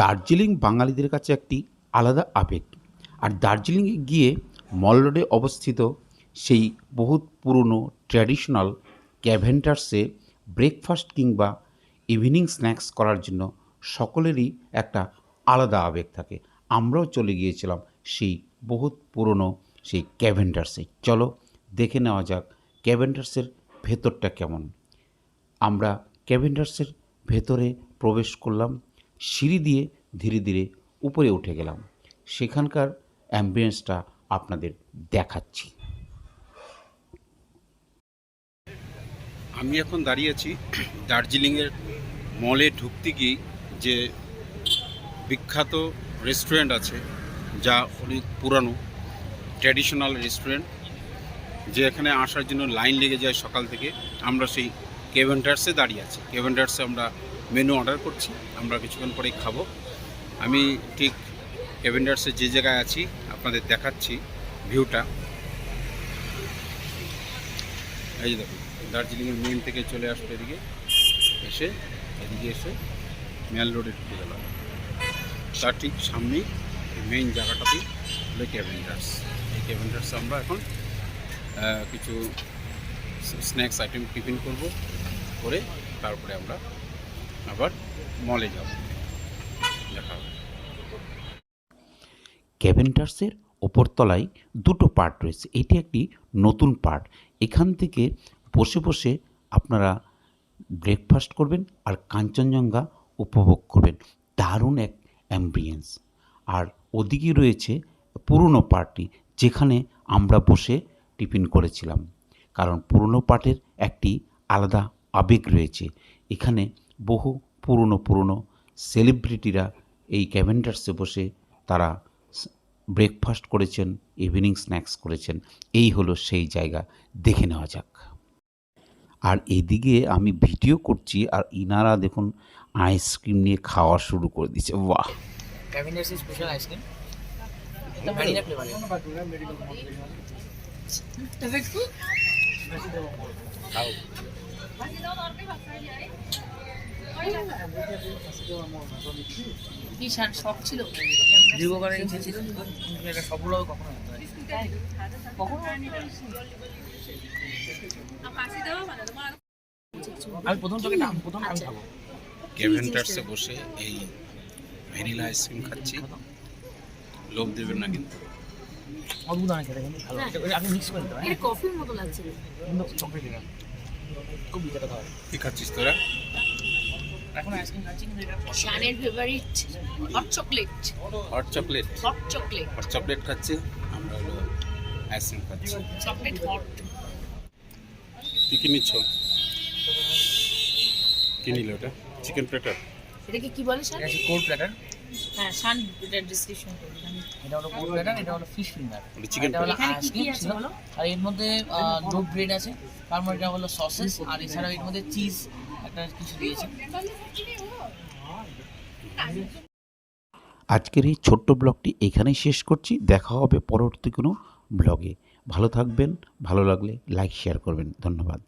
দার্জিলিং বাঙালিদের কাছে একটি আলাদা আবেগ। আর দার্জিলিংয়ে গিয়ে মল রোডে অবস্থিত সেই বহুত পুরনো ট্র্যাডিশনাল ক্যাভেন্টার্সে ব্রেকফাস্ট কিংবা ইভিনিং স্ন্যাক্স করার জন্য সকলেরই একটা আলাদা আবেগ থাকে। আমরাও চলে গিয়েছিলাম সেই বহুত পুরনো সেই ক্যাভেন্টার্সে। চলো দেখে নেওয়া যাক ক্যাভেন্টার্সের ভেতরটা কেমন। আমরা ক্যাভেন্টার্সের ভেতরে প্রবেশ করলাম, সিঁড়ি দিয়ে ধীরে ধীরে উপরে উঠে গেলাম। সেখানকার অ্যাম্বিয়েন্সটা আপনাদের দেখাচ্ছি। আমি এখন দাঁড়িয়ে আছি দার্জিলিংয়ের মলে ঢুকতে গিয়ে যে বিখ্যাত রেস্টুরেন্ট আছে, যা অনেক পুরানো ট্র্যাডিশনাল রেস্টুরেন্ট, যে এখানে আসার জন্য লাইন লেগে যায় সকাল থেকে। আমরা সেই ক্যাভেন্টার্সে দাঁড়িয়ে আছি। ক্যাভেন্টার্সে আমরা মেনু অর্ডার করছি, আমরা কিছুক্ষণ পরেই খাবো। আমি ঠিক ক্যাভেন্টার্সে যে জায়গায় আছি আপনাদের দেখাচ্ছি ভিউটা। এই যে দেখুন, দার্জিলিংয়ের মেন থেকে চলে আসবে এদিকে এসে মেল রোডে ঢুকে গেল। তার ঠিক সামনেই মেইন জায়গাটাতেই হলো ক্যাভেন্টার্স। এই ক্যাভেন্টার্সে আমরা এখন কিছু স্ন্যাক্স আইটেম টিফিন করে তারপরে আমরা আবার মলে যাব, দেখা হবে। ক্যাভেন্টার্সের ওপরতলায় দুটো পার্ট রয়েছে। এটি একটি নতুন পার্ট। এখান থেকে বসে বসে আপনারা ব্রেকফাস্ট করবেন আর কাঞ্চনজঙ্ঘা উপভোগ করবেন। দারুণ এক অ্যাম্বিয়েন্স। আর ওদিকে রয়েছে পুরনো পার্টটি, যেখানে আমরা বসে টিফিন করেছিলাম। কারণ পুরনো পার্টের একটি আলাদা আবেগ রয়েছে। এখানে বহু পুরনো সেলিব্রিটিরা এই ক্যাভেন্টার্সে বসে তারা ব্রেকফাস্ট করেছেন, ইভিনিং স্ন্যাক্স করেছেন। এই হলো সেই জায়গা, দেখে নেওয়া যাক। আর এদিকে আমি ভিডিও করছি আর ইনারা দেখুন আইসক্রিম নিয়ে খাওয়া শুরু করে দিয়েছে। বাহ! ক্যাভেন্ডার্স স্পেশাল আইসক্রিম, ভ্যানিলা ফ্লেভার। খাও। কি শখ ছিল দীর্ঘকালের ইচ্ছে ছিল, এটা সফল হবে কখনো হতে পারে। আমি প্রথম খাবো। ক্যাভেন্টার্সে বসে এই ভ্যানিলা আইসক্রিম খাচ্ছি, লোভ দেবেন না কিন্তু। অদ্ভুত অনেক খেতে, কিন্তু ভালো। আপনি মিক্স করে দিতে, এটা কফির মতো লাগছে কিন্তু চকলেট এটা খুব বিখ্যাত খাবার। কি খাচ্ছিস তোরা? এখন আইসক্রিম খাচ্ছি, কিন্তু এটা শানের ফেভারিট হট চকলেট খাচ্ছে। আমরা হলো আইসক্রিম খাচ্ছি। Chocolate hot. কি নিচ্ছ? কি নিল ওটা? Chicken platter. এটাকে কি বলে শান? এটা কোল্ড প্ল্যাটার। হ্যাঁ, শান এটা ডিসক্রিপশন করুন। এটা হলো কোল্ড প্ল্যাটার, এটা হলো ফিশ ফিঙ্গার, চিকেন এটা হলো এখানে কি কি আইসক্রিম আছে ছিল। বলো? আর এর মধ্যে ডোপ ব্রেড আছে, তার মধ্যে এটা হলো সসেস, আর এছাড়াও এর মধ্যে চিজ একটা কিছু দিয়েছে। আজকের এই ছোট্ট ব্লগটি এখানেই শেষ করছি। দেখা হবে পরবর্তী কোনো ব্লগে। ভালো থাকবেন, ভালো লাগলে লাইক শেয়ার করবেন। ধন্যবাদ।